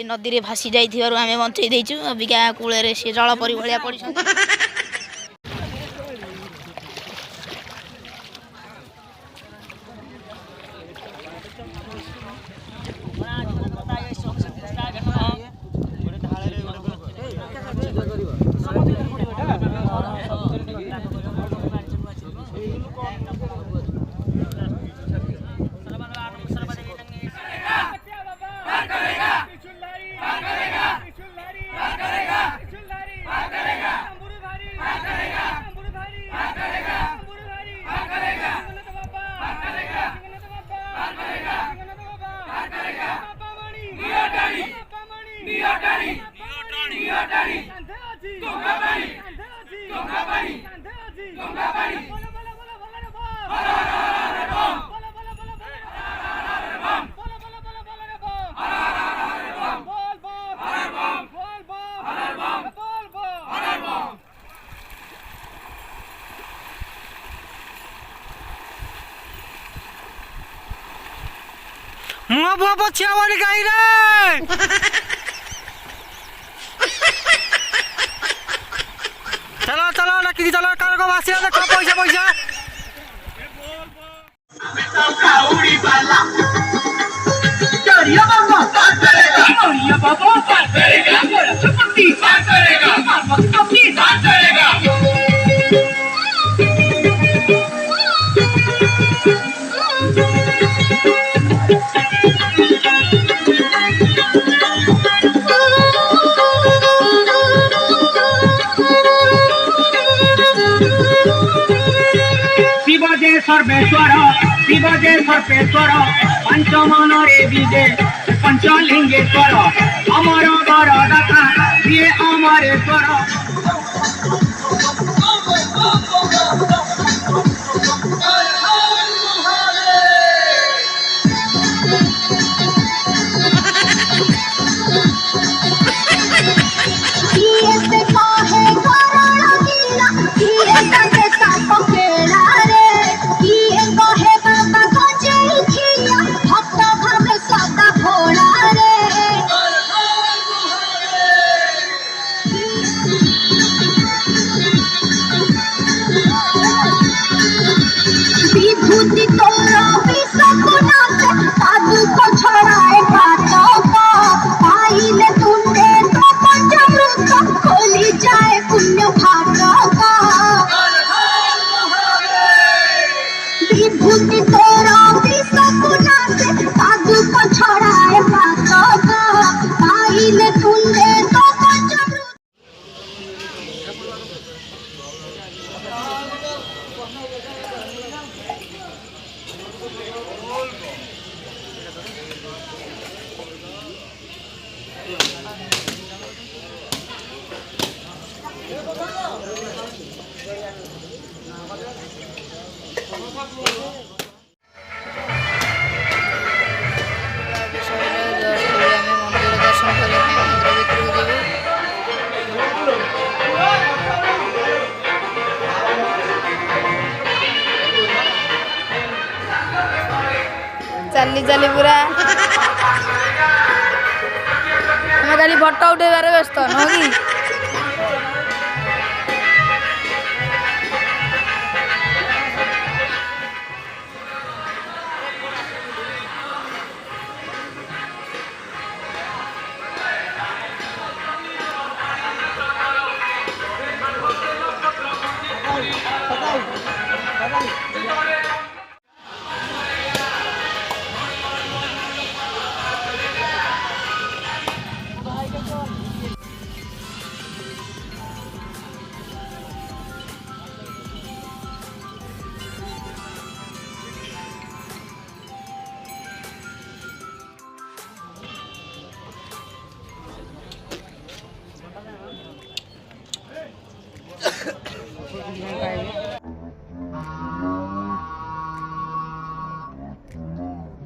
नदी रे भासी जाइथिबारु आमे बंचै देइछु अबिका कूले रे से जल परि भलिया पडिछन मुआ बुआ बच्चा वाली गाई रे चलो चलो लकी चलो कार को वासी देखो पैसा पैसा काउड़ी वाला चोरिया बाबा बात करेगा चोरिया बाबा बात करेगा मोरा चपटी बात करेगा मामा चपटी बात करेगा सर्वेश्वर शिवजे सर्वेश्वर पंचमन रे विजे पंचलिंगेश्वर अमर वर दाता ये अमरेश्वर चली चली पूरा हमें खाली फोटो उठेबार व्यस्त न कि